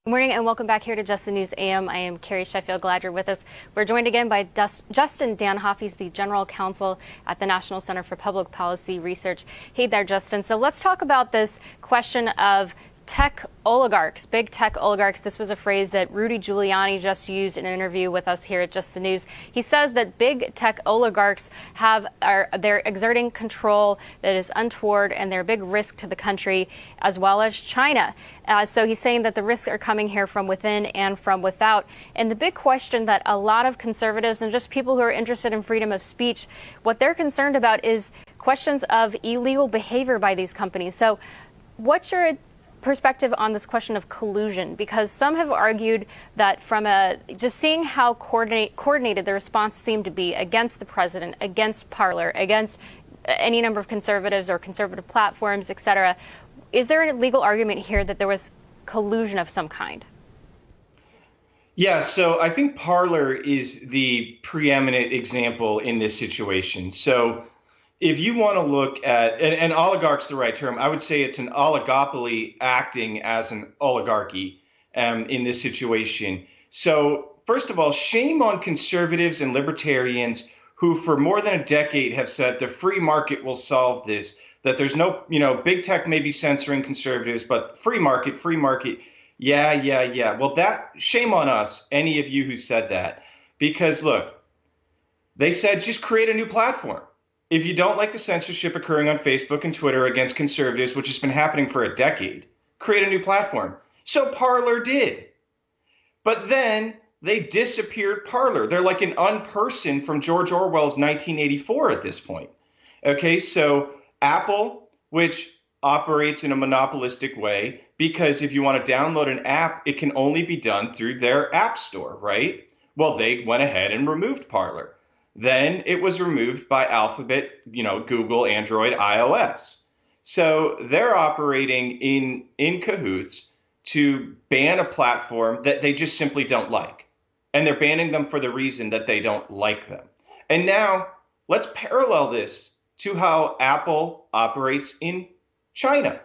Morning and welcome back here to Just the News AM. I am Carrie Sheffield. Glad you're with us. We're joined again by Justin Danhof. He's the General Counsel at the National Center for Public Policy Research. Hey there, Justin. So let's talk about this question of tech oligarchs, big tech oligarchs. This was a phrase that Rudy Giuliani just used in an interview with us here at Just the News. He says that big tech oligarchs they're exerting control that is untoward and they're a big risk to the country as well as China. So he's saying that the risks are coming here from within and from without. And the big question that a lot of conservatives and just people who are interested in freedom of speech, what they're concerned about is questions of illegal behavior by these companies. So what's your perspective on this question of collusion? Because some have argued that from just seeing how coordinated the response seemed to be against the president, against Parler, against any number of conservatives or conservative platforms, et cetera, is there a legal argument here that there was collusion of some kind? Yeah, so I think Parler is the preeminent example in this situation. So if you want to look at, and oligarch's the right term, I would say it's an oligopoly acting as an oligarchy in this situation. So first of all, shame on conservatives and libertarians who for more than a decade have said the free market will solve this, that there's no, big tech may be censoring conservatives, but free market, yeah. Well, shame on us, any of you who said that, because look, they said just create a new platform. If you don't like the censorship occurring on Facebook and Twitter against conservatives, which has been happening for a decade, create a new platform. So Parler did. But then they disappeared Parler. They're like an unperson from George Orwell's 1984 at this point. Okay, so Apple, which operates in a monopolistic way, because if you want to download an app, it can only be done through their app store, right? Well, they went ahead and removed Parler. Then it was removed by Alphabet, Google, Android, iOS. So they're operating in cahoots to ban a platform that they just simply don't like. And they're banning them for the reason that they don't like them. And now let's parallel this to how Apple operates in China.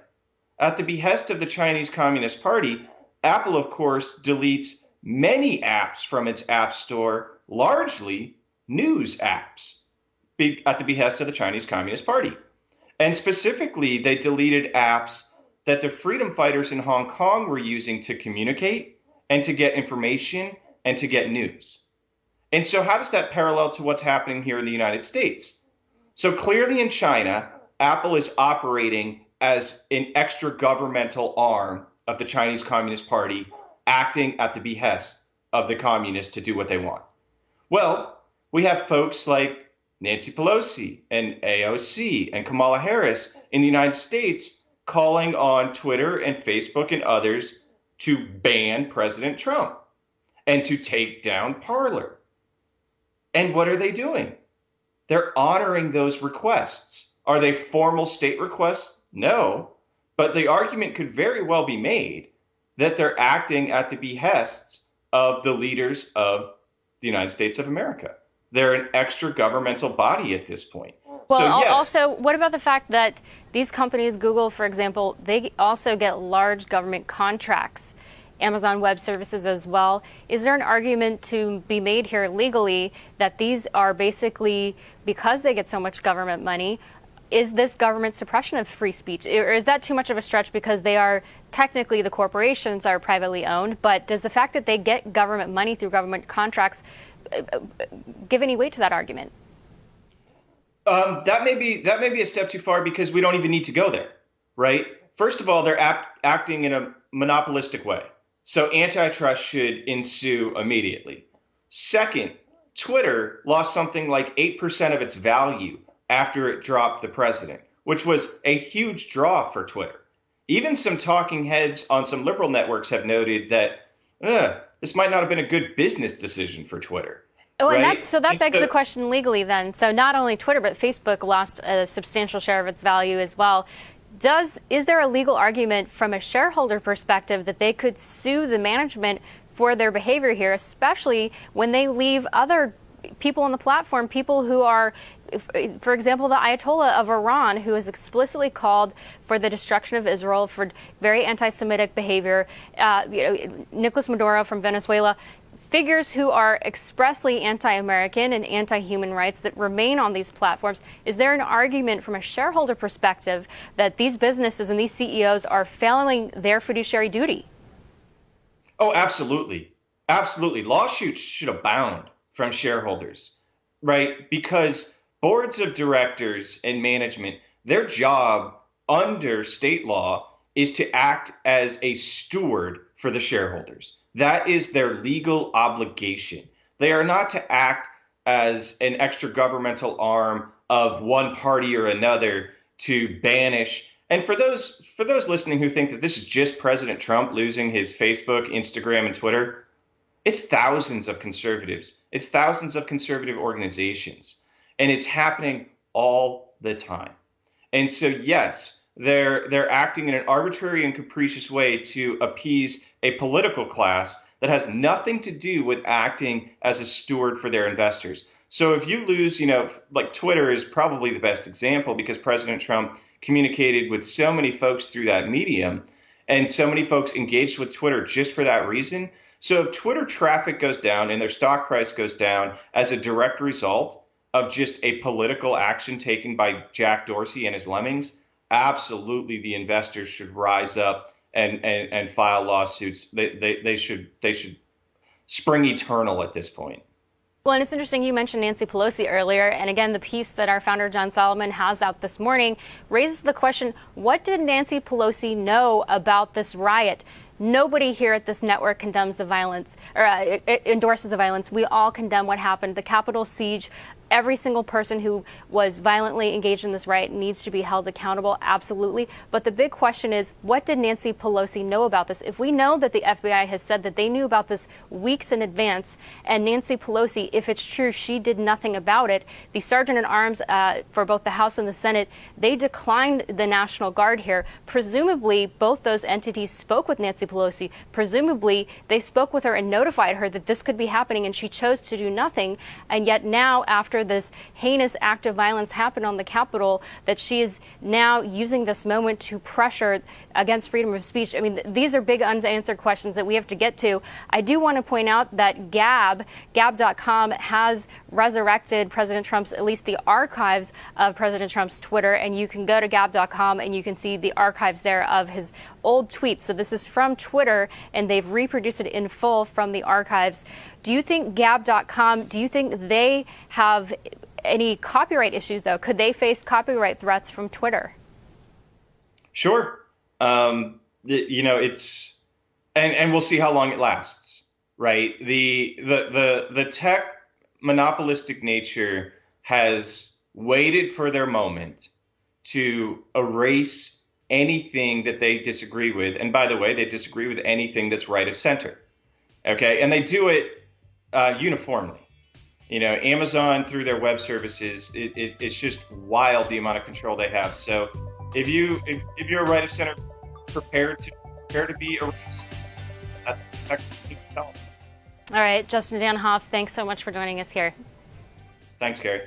At the behest of the Chinese Communist Party, Apple, of course, deletes many apps from its app store, largely news apps, at the behest of the Chinese Communist Party. And specifically, they deleted apps that the freedom fighters in Hong Kong were using to communicate and to get information and to get news. And so how does that parallel to what's happening here in the United States? So clearly in China, Apple is operating as an extra governmental arm of the Chinese Communist Party, acting at the behest of the communists to do what they want. Well, we have folks like Nancy Pelosi and AOC and Kamala Harris in the United States calling on Twitter and Facebook and others to ban President Trump and to take down Parler. And what are they doing? They're honoring those requests. Are they formal state requests? No. But the argument could very well be made that they're acting at the behests of the leaders of the United States of America. They're an extra governmental body at this point. Well, so, yes. Also, what about the fact that these companies, Google, for example, they also get large government contracts, Amazon Web Services as well. Is there an argument to be made here legally that these are basically, because they get so much government money, is this government suppression of free speech? Or is that too much of a stretch because they are technically the corporations are privately owned, but does the fact that they get government money through government contracts give any weight to that argument? That may be a step too far because we don't even need to go there, right? First of all, they're acting in a monopolistic way. So antitrust should ensue immediately. Second, Twitter lost something like 8% of its value after it dropped the president, which was a huge draw for Twitter. Even some talking heads on some liberal networks have noted that this might not have been a good business decision for Twitter. Oh, right? and that begs the question legally then. So not only Twitter, but Facebook lost a substantial share of its value as well. Is there a legal argument from a shareholder perspective that they could sue the management for their behavior here, especially when they leave other people on the platform, people who are, for example, the Ayatollah of Iran, who has explicitly called for the destruction of Israel for very anti-Semitic behavior. Nicolas Maduro from Venezuela. Figures who are expressly anti-American and anti-human rights that remain on these platforms. Is there an argument from a shareholder perspective that these businesses and these CEOs are failing their fiduciary duty? Oh, absolutely. Absolutely. Lawsuits should abound from shareholders, right? Because boards of directors and management, their job under state law is to act as a steward for the shareholders. That is their legal obligation. They are not to act as an extra governmental arm of one party or another to banish. And for those listening who think that this is just President Trump losing his Facebook, Instagram, and Twitter, it's thousands of conservatives. It's thousands of conservative organizations. And it's happening all the time. And so, yes, they're acting in an arbitrary and capricious way to appease a political class that has nothing to do with acting as a steward for their investors. So if you lose, like Twitter is probably the best example because President Trump communicated with so many folks through that medium and so many folks engaged with Twitter just for that reason. So if Twitter traffic goes down and their stock price goes down as a direct result of just a political action taken by Jack Dorsey and his lemmings, absolutely the investors should rise up and file lawsuits. They should spring eternal at this point. Well, and it's interesting you mentioned Nancy Pelosi earlier, and again, the piece that our founder John Solomon has out this morning raises the question, what did Nancy Pelosi know about this riot? Nobody here at this network condemns the violence or endorses the violence. We all condemn what happened, the Capitol siege. Every single person who was violently engaged in this riot needs to be held accountable, absolutely. But the big question is, what did Nancy Pelosi know about this? If we know that the FBI has said that they knew about this weeks in advance, and Nancy Pelosi, if it's true, she did nothing about it, the Sergeant at Arms for both the House and the Senate, they declined the National Guard here. Presumably, both those entities spoke with Nancy Pelosi. Presumably, they spoke with her and notified her that this could be happening, and she chose to do nothing. And yet now, after this heinous act of violence happened on the Capitol, that she is now using this moment to pressure against freedom of speech. I mean, these are big unanswered questions that we have to get to. I do want to point out that Gab.com has resurrected President Trump's, at least the archives of President Trump's Twitter, and you can go to Gab.com and you can see the archives there of his old tweets. So this is from Twitter, and they've reproduced it in full from the archives. Do you think Gab.com, do you think they have any copyright issues, though? Could they face copyright threats from Twitter? Sure. It's and we'll see how long it lasts, right? The tech monopolistic nature has waited for their moment to erase anything that they disagree with. And by the way, they disagree with anything that's right of center. Okay. And they do it uniformly. Amazon through their web services, it's just wild the amount of control they have. So if you're a right of center, prepare to be erased. That's what you can tell them. All right, Justin Danhof, thanks so much for joining us here. Thanks, Gary.